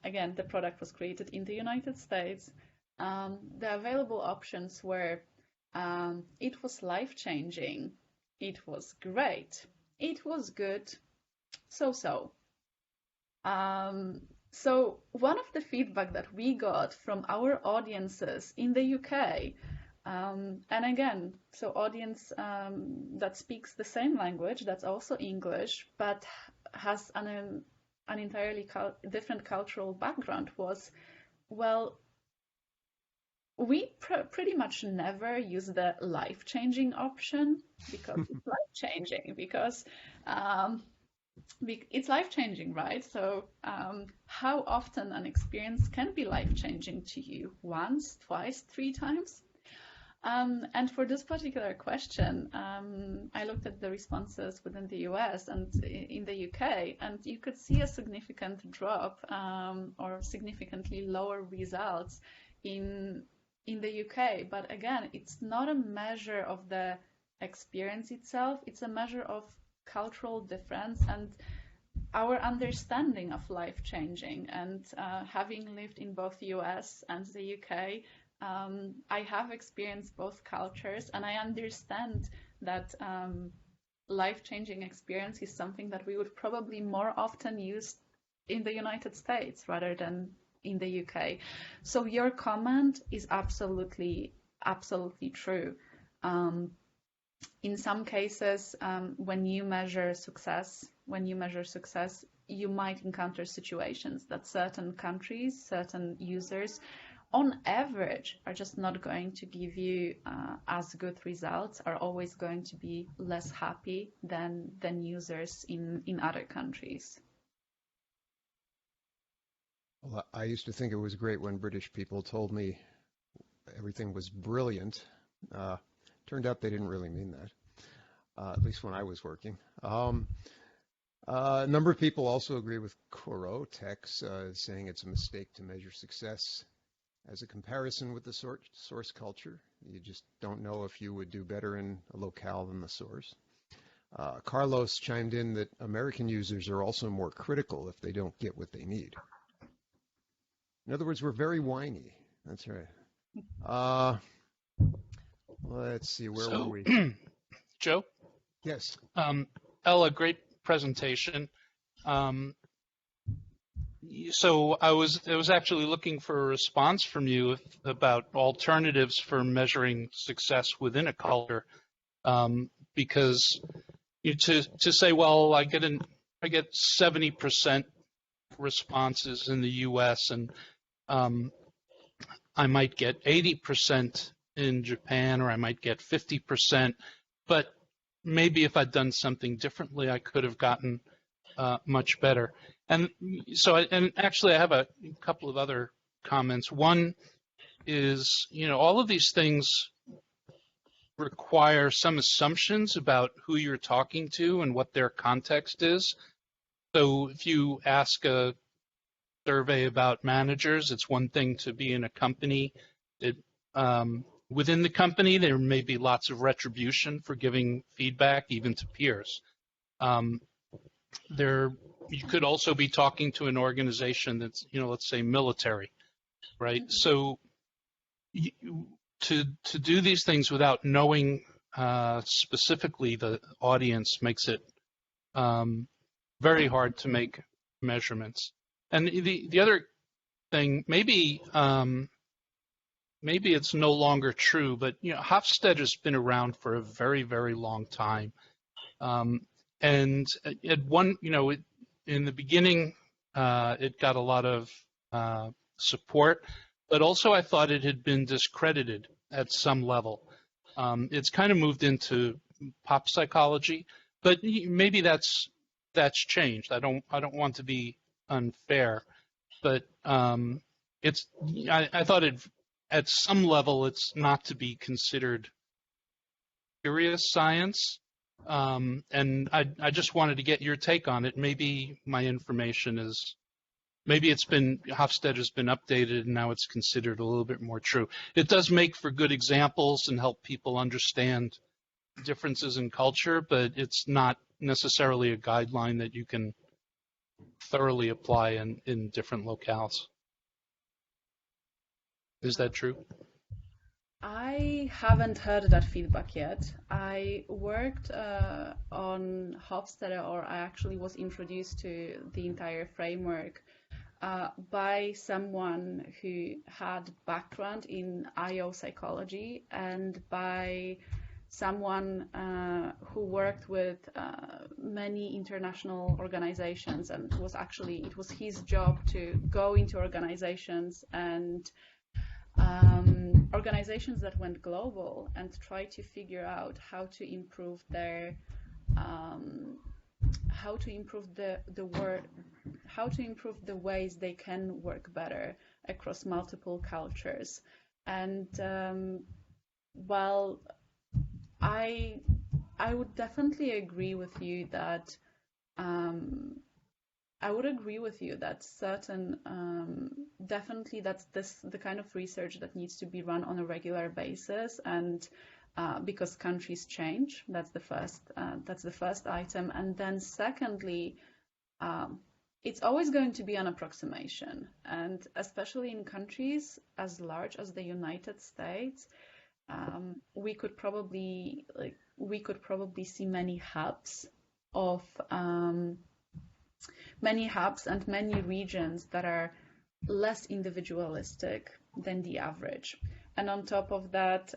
[SPEAKER 1] again, the product was created in the United States. The available options were, it was life-changing, it was great, it was good, so-so. So one of the feedback that we got from our audiences in the UK, and again, so audience that speaks the same language, that's also English, but has an entirely different cultural background, was, well, we pretty much never use the life-changing option because it's life-changing, because it's life-changing, right? So how often an experience can be life-changing to you? Once, twice, three times? And for this particular question, I looked at the responses within the US and in the UK, and you could see a significant drop or significantly lower results in the UK. But again, it's not a measure of the experience itself, it's a measure of cultural difference and our understanding of life changing. And having lived in both US and the UK, I have experienced both cultures, and I understand that life-changing experience is something that we would probably more often use in the United States rather than in the UK. So your comment is absolutely true. In some cases, when you measure success, you might encounter situations that certain countries, certain users, on average, are just not going to give you as good results, are always going to be less happy than users in other countries.
[SPEAKER 2] Well, I used to think it was great when British people told me everything was brilliant. Turned out they didn't really mean that, at least when I was working. A number of people also agree with Koro Tex, saying it's a mistake to measure success as a comparison with the source culture. You just don't know if you would do better in a locale than the source. Carlos chimed in that American users are also more critical if they don't get what they need. In other words, we're very whiny. That's right. Let's see, where were we?
[SPEAKER 5] Joe?
[SPEAKER 2] Yes.
[SPEAKER 5] Ella, great presentation. So I was actually looking for a response from you about alternatives for measuring success within a culture, because to say, well, I get 70% responses in the U.S. and I might get 80% in Japan, or I might get 50%, but maybe if I'd done something differently, I could have gotten much better. And so, and actually, I have a couple of other comments. One is, all of these things require some assumptions about who you're talking to and what their context is. So if you ask a survey about managers, it's one thing to be in a company. Within the company, there may be lots of retribution for giving feedback, even to peers. You could also be talking to an organization that's, let's say military, right? So to do these things without knowing specifically the audience makes it very hard to make measurements. And the other thing, maybe it's no longer true, but Hofstede has been around for a very, very long time. And at one, in the beginning, it got a lot of support, but also I thought it had been discredited at some level. It's kind of moved into pop psychology, but maybe that's changed. I don't want to be unfair, but I thought at some level it's not to be considered serious science. And I just wanted to get your take on it. Maybe my information Hofstede has been updated and now it's considered a little bit more true. It does make for good examples and help people understand differences in culture, but it's not necessarily a guideline that you can thoroughly apply in different locales. Is that true?
[SPEAKER 1] I haven't heard that feedback yet. I worked on Hofstede, or I actually was introduced to the entire framework by someone who had background in IO psychology and by someone who worked with many international organizations, and it was his job to go into organizations and organizations that went global and try to figure out how to improve their how to improve how to improve the ways they can work better across multiple cultures. And while I would definitely agree with you that definitely that's the kind of research that needs to be run on a regular basis, and because countries change, that's the first item. And then secondly, it's always going to be an approximation, and especially in countries as large as the United States, we could probably see many hubs and many regions that are less individualistic than the average. And on top of that,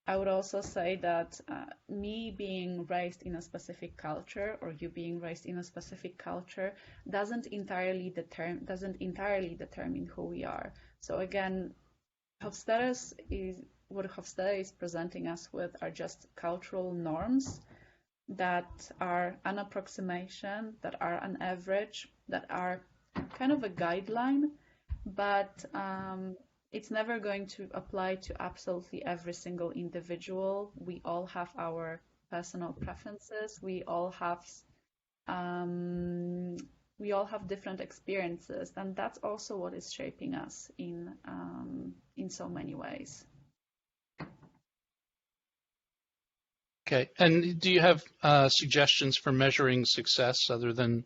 [SPEAKER 1] I would also say that me being raised in a specific culture, or you being raised in a specific culture, doesn't entirely determine who we are. So again, what Hofstede is presenting us with are just cultural norms that are an approximation, that are an average, that are kind of a guideline, but it's never going to apply to absolutely every single individual. We all have our personal preferences. We all have different experiences, and that's also what is shaping us in so many ways.
[SPEAKER 5] Okay, and do you have suggestions for measuring success other than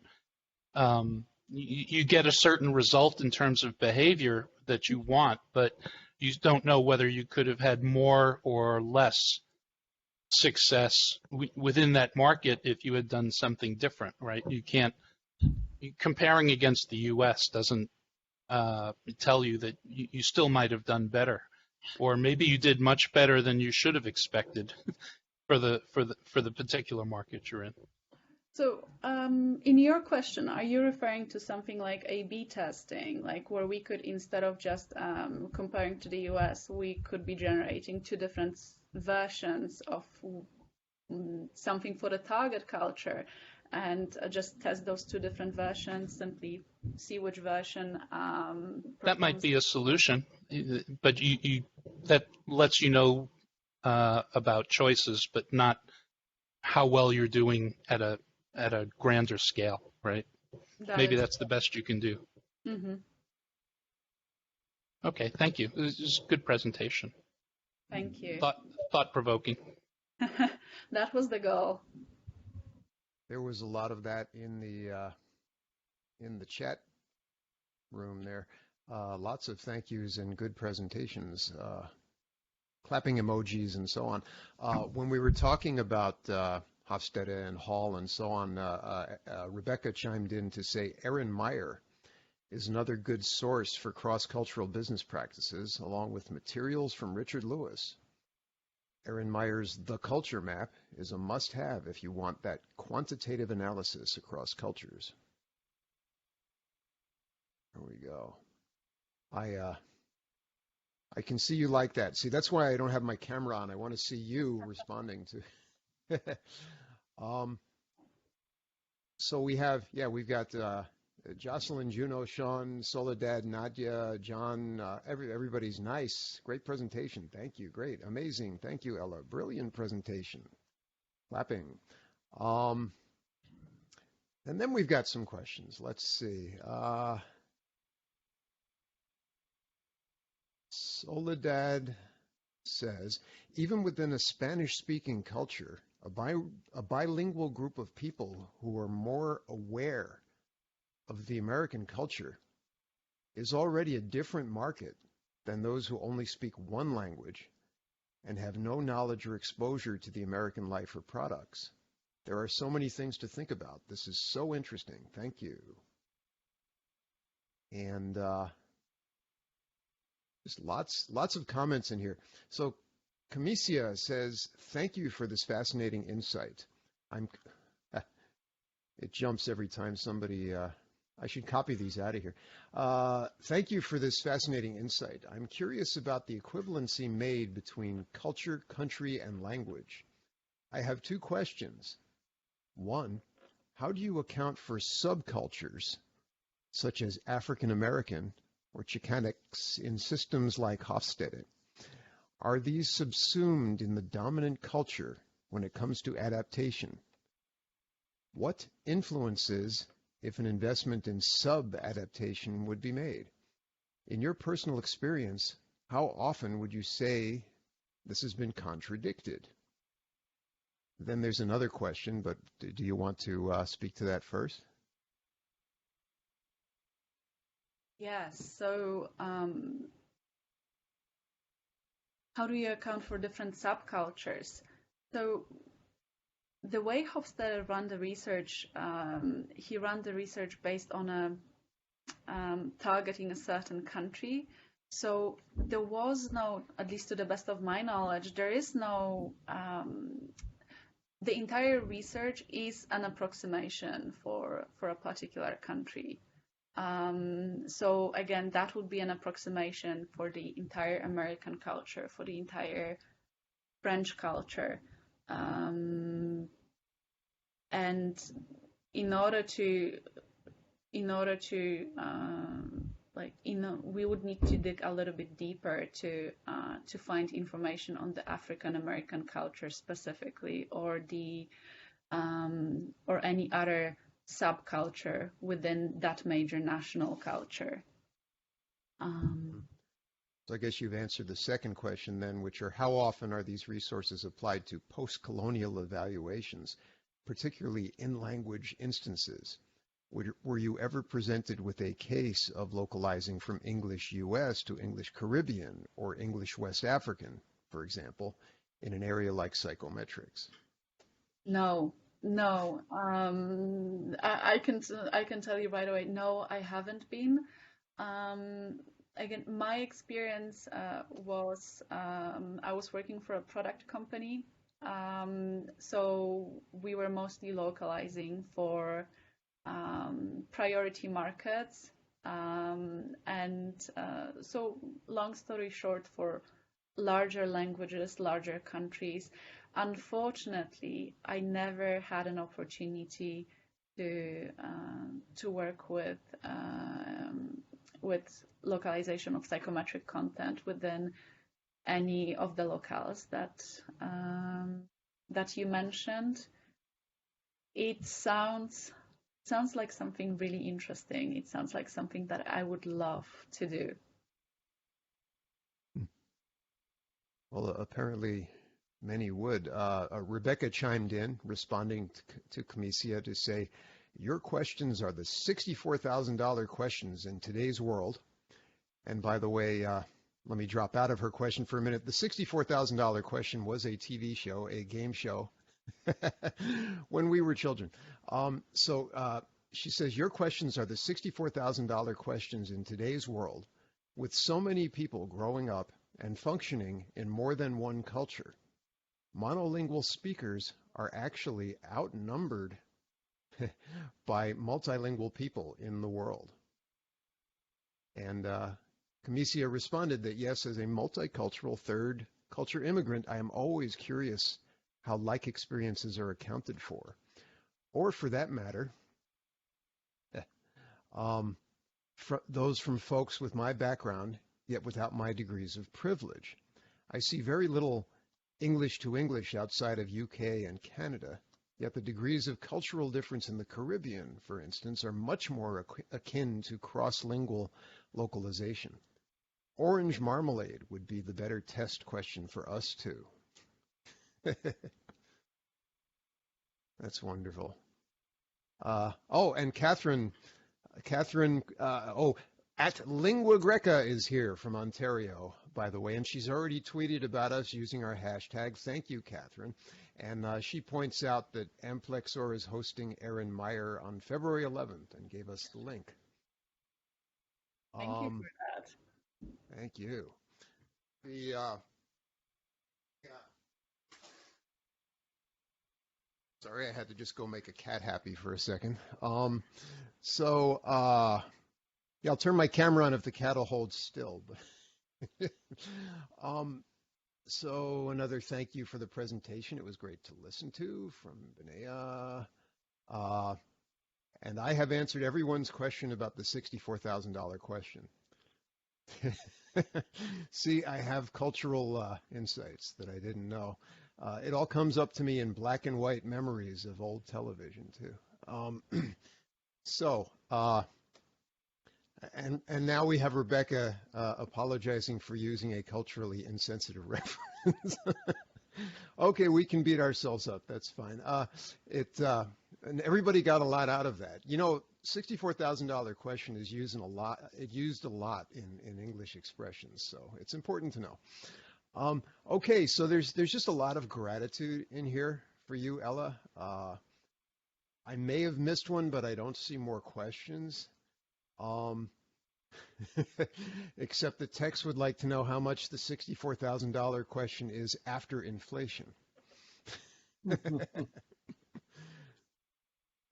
[SPEAKER 5] you get a certain result in terms of behavior that you want, but you don't know whether you could have had more or less success within that market if you had done something different, right? You can't, comparing against the US doesn't tell you that you still might have done better, or maybe you did much better than you should have expected for the particular market you're in.
[SPEAKER 1] So in your question, are you referring to something like A/B testing, like where we could, instead of just comparing to the US, we could be generating two different versions of something for the target culture, and just test those two different versions, simply see which version
[SPEAKER 5] that might be a solution, but you that lets you know about choices, but not how well you're doing at a grander scale, right? Maybe that's the best you can do.
[SPEAKER 1] Mm-hmm.
[SPEAKER 5] Okay, thank you. This is a good presentation.
[SPEAKER 1] Thank you.
[SPEAKER 5] Thought-provoking.
[SPEAKER 1] That was the goal.
[SPEAKER 2] There was a lot of that in the chat room there. Lots of thank yous and good presentations, clapping emojis and so on. When we were talking about Hofstede and Hall and so on, Rebecca chimed in to say Erin Meyer is another good source for cross-cultural business practices, along with materials from Richard Lewis. Erin Meyer's The Culture Map is a must-have if you want that quantitative analysis across cultures. There we go. I can see you like that. See, that's why I don't have my camera on. I want to see you responding to. So we've got Jocelyn, Juno, Sean, Soledad, Nadia, John, everybody's nice. Great presentation. Thank you. Great. Amazing. Thank you, Ella. Brilliant presentation. Clapping. And then we've got some questions. Let's see. Soledad says, even within a Spanish-speaking culture, a bilingual group of people who are more aware of the American culture is already a different market than those who only speak one language and have no knowledge or exposure to the American life or products. There are so many things to think about. This is so interesting. Thank you. And just lots of comments in here. So Camisia says, thank you for this fascinating insight. It jumps every time somebody I should copy these out of here. Thank you for this fascinating insight. I'm curious about the equivalency made between culture, country, and language. I have two questions. One, how do you account for subcultures, such as African American or Chicanx, in systems like Hofstede? Are these subsumed in the dominant culture when it comes to adaptation? What influences if an investment in sub-adaptation would be made? In your personal experience, how often would you say this has been contradicted? Then there's another question, but do you want to speak to that first?
[SPEAKER 1] Yes. So, how do you account for different subcultures? So, the way Hofstede ran the research, he ran the research based on targeting a certain country. So there was no, at least to the best of my knowledge, there is no, the entire research is an approximation for a particular country. So again, that would be an approximation for the entire American culture, for the entire French culture. And in order to we would need to dig a little bit deeper to find information on the African American culture specifically, or the or any other subculture within that major national culture.
[SPEAKER 2] So I guess you've answered the second question then, which are how often are these resources applied to post-colonial evaluations, particularly in language instances? Were you ever presented with a case of localizing from English US to English Caribbean or English West African, for example, in an area like psychometrics?
[SPEAKER 1] No. I can tell you right away, no, I haven't been. Again, my experience was I was working for a product company, so we were mostly localizing for priority markets, and so long story short, for larger languages, larger countries. Unfortunately, I never had an opportunity to work with localization of psychometric content within any of the locales that you mentioned. It sounds like something really interesting. It sounds like something that I would love to do.
[SPEAKER 2] Well, apparently many would. Rebecca chimed in, responding to Camicia to say, your questions are the $64,000 questions in today's world. And by the way, let me drop out of her question for a minute. The $64,000 question was a TV show, a game show, when we were children. She says, your questions are the $64,000 questions in today's world, with so many people growing up and functioning in more than one culture. Monolingual speakers are actually outnumbered by multilingual people in the world. And Camicia responded that yes, as a multicultural third culture immigrant, I am always curious how like experiences are accounted for. Or for that matter, those from folks with my background, yet without my degrees of privilege. I see very little English to English outside of UK and Canada, yet the degrees of cultural difference in the Caribbean, for instance, are much more akin to cross-lingual localization. Orange marmalade would be the better test question for us too. That's wonderful. And Catherine, at Lingua Greca is here from Ontario, by the way, and she's already tweeted about us using our hashtag. Thank you, Catherine. And she points out that Amplexor is hosting Erin Meyer on February 11th and gave us the link.
[SPEAKER 1] Thank you for that.
[SPEAKER 2] Thank you. Sorry, I had to just go make a cat happy for a second. So, yeah, I'll turn my camera on if the cattle holds still. But so another thank you for the presentation. It was great to listen to from Benea. And I have answered everyone's question about the $64,000 question. See, I have cultural insights that I didn't know. It all comes up to me in black and white memories of old television too. So, and now we have Rebecca apologizing for using a culturally insensitive reference. Okay, we can beat ourselves up. That's fine. And everybody got a lot out of that. You know, $64,000 question is used a lot. It used a lot in English expressions, so it's important to know. Okay, so there's just a lot of gratitude in here for you, Ella. I may have missed one, but I don't see more questions. Except the text would like to know how much the $64,000 question is after inflation.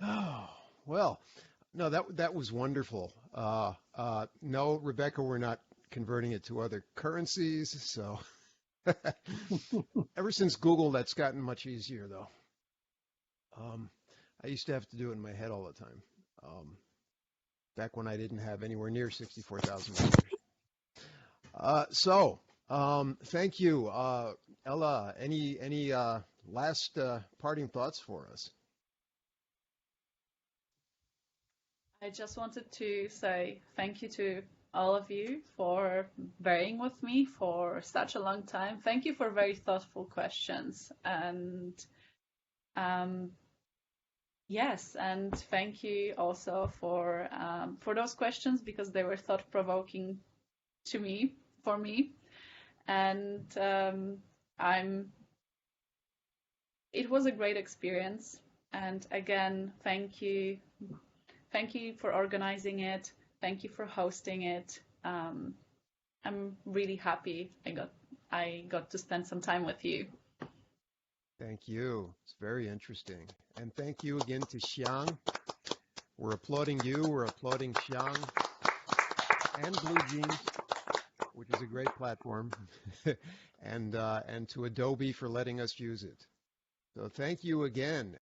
[SPEAKER 2] Oh, well, no, that was wonderful. No, Rebecca, we're not converting it to other currencies. So ever since Google, that's gotten much easier, though. I used to have to do it in my head all the time. Back when I didn't have anywhere near $64,000. So, thank you, Ella. Any last parting thoughts for us?
[SPEAKER 1] I just wanted to say thank you to all of you for bearing with me for such a long time. Thank you for very thoughtful questions, and yes, and thank you also for those questions because they were thought-provoking for me, and it was a great experience. And again, thank you for organizing it. Thank you for hosting it. I'm really happy I got to spend some time with you.
[SPEAKER 2] Thank you. It's very interesting. And thank you again to Xiang. We're applauding you. We're applauding Xiang and Blue Jeans, which is a great platform, and to Adobe for letting us use it. So thank you again.